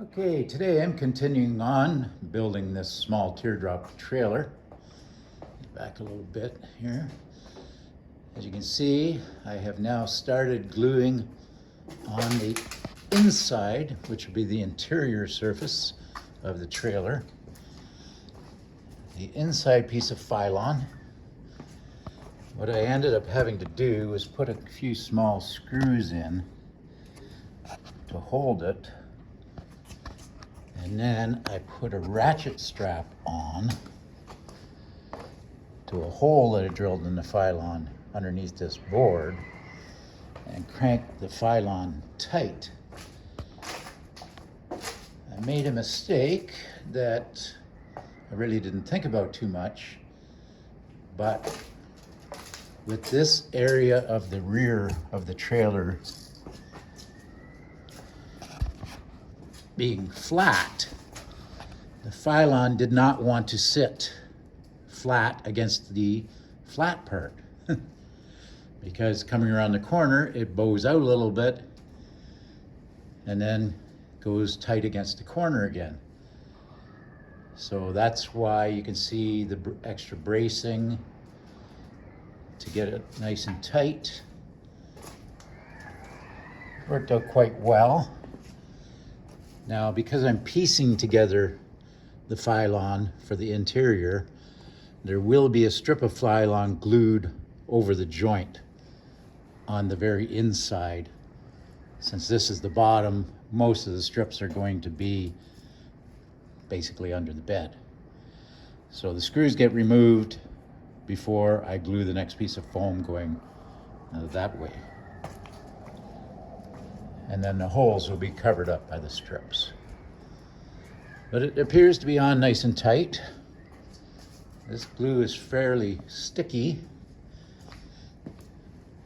Okay, today I'm continuing on building this small teardrop trailer. Back a little bit here. As you can see, I have now started gluing on the inside, which will be the interior surface of the trailer, the inside piece of Filon. What I ended up having to do was put a few small screws in to hold it. And then I put a ratchet strap on to a hole that I drilled in the Filon underneath this board and cranked the Filon tight. I made a mistake that I really didn't think about too much, but with this area of the rear of the trailer being flat, the Filon did not want to sit flat against the flat part because coming around the corner it bows out a little bit and then goes tight against the corner again. So that's why you can see the extra bracing to get it nice and tight. Worked out quite well. Now, because I'm piecing together the Filon for the interior, there will be a strip of Filon glued over the joint on the very inside. Since this is the bottom, most of the strips are going to be basically under the bed. So the screws get removed before I glue the next piece of foam going that way. And then the holes will be covered up by the strips. But it appears to be on nice and tight. This glue is fairly sticky.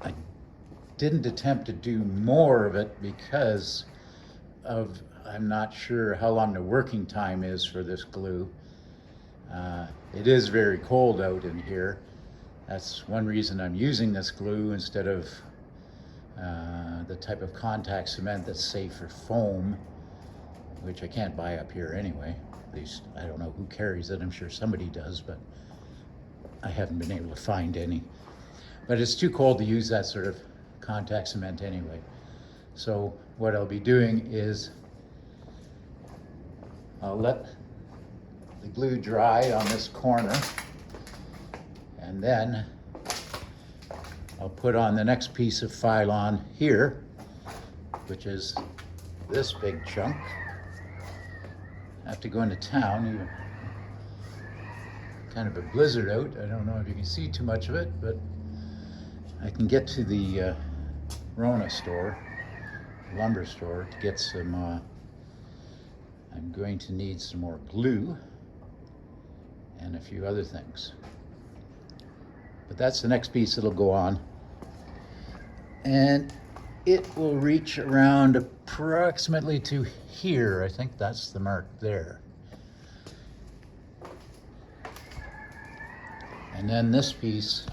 I didn't attempt to do more of it because of, I'm not sure how long the working time is for this glue. It is very cold out in here. That's one reason I'm using this glue instead of the type of contact cement that's safe for foam, which I can't buy up here anyway. At least I don't know who carries it. I'm sure somebody does, but I haven't been able to find any. But it's too cold to use that sort of contact cement anyway. So what I'll be doing is I'll let the glue dry on this corner, and then I'll put on the next piece of Filon here, which is this big chunk. I have to go into town. Kind of a blizzard out. I don't know if you can see too much of it, but I can get to the Rona store, lumber store, to get some, I'm going to need some more glue and a few other things. But that's the next piece that'll go on. And it will reach around approximately to here. I think that's the mark there. And then this piece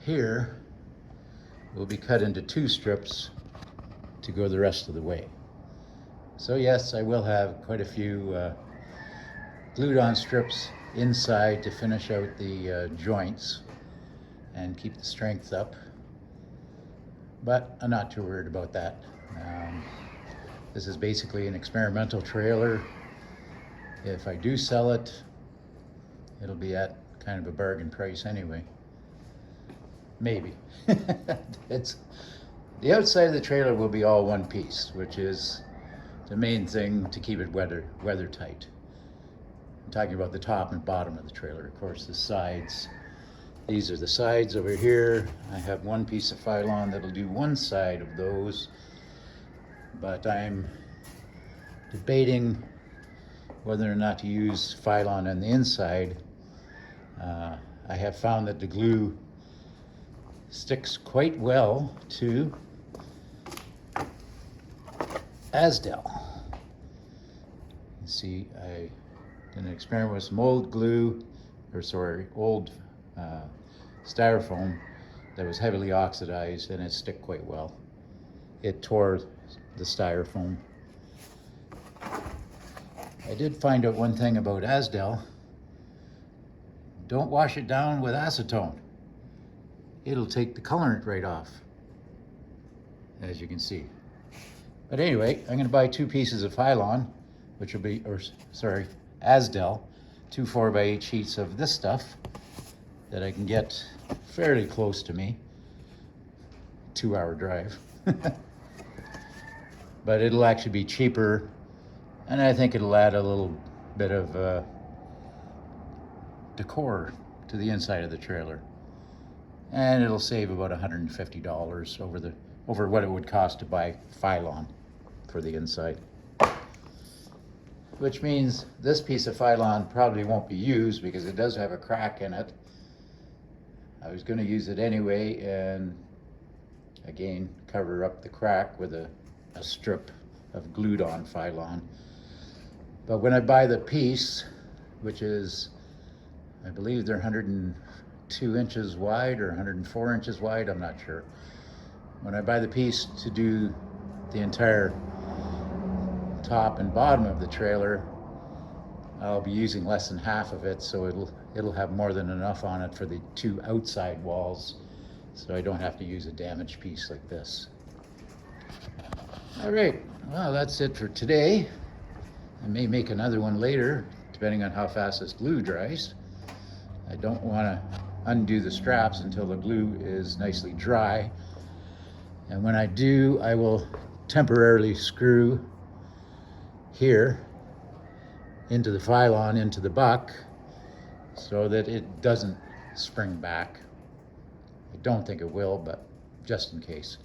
here will be cut into two strips to go the rest of the way. So yes, I will have quite a few glued on strips inside to finish out the joints and keep the strength up, but I'm not too worried about that. This is basically an experimental trailer. If I do sell it, it'll be at kind of a bargain price anyway. Maybe. It's the outside of the trailer will be all one piece, which is the main thing to keep it weather tight. I'm talking about the top and bottom of the trailer. Of course, the sides, these are the sides over here. I have one piece of Filon that'll do one side of those, but I'm debating whether or not to use Filon on the inside. I have found that the glue sticks quite well to Asdel. You see, I did an experiment with some old glue, old styrofoam that was heavily oxidized, and it stuck quite well. It tore the styrofoam. I did find out one thing about Asdel. Don't wash it down with acetone. It'll take the colorant right off, as you can see. But anyway, I'm going to buy 2 pieces of Filon, which will be, Asdel, 2 4x8 sheets of this stuff that I can get fairly close to me. 2-hour drive. But it'll actually be cheaper, and I think it'll add a little bit of decor to the inside of the trailer. And it'll save about $150 over what it would cost to buy Filon for the inside. Which means this piece of Filon probably won't be used because it does have a crack in it. I was going to use it anyway, and again, cover up the crack with a strip of glued on Filon. But when I buy the piece, which is, I believe they're 102 inches wide or 104 inches wide, I'm not sure. When I buy the piece to do the entire top and bottom of the trailer, I'll be using less than half of it, so it'll have more than enough on it for the 2 outside walls, so I don't have to use a damaged piece like this. All right, well, that's it for today. I may make another one later, depending on how fast this glue dries. I don't want to undo the straps until the glue is nicely dry. And when I do, I will temporarily screw here into the Filon, into the buck, so that it doesn't spring back. I don't think it will, but just in case.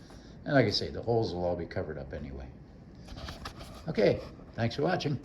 And like I say, the holes will all be covered up anyway. Okay, thanks for watching.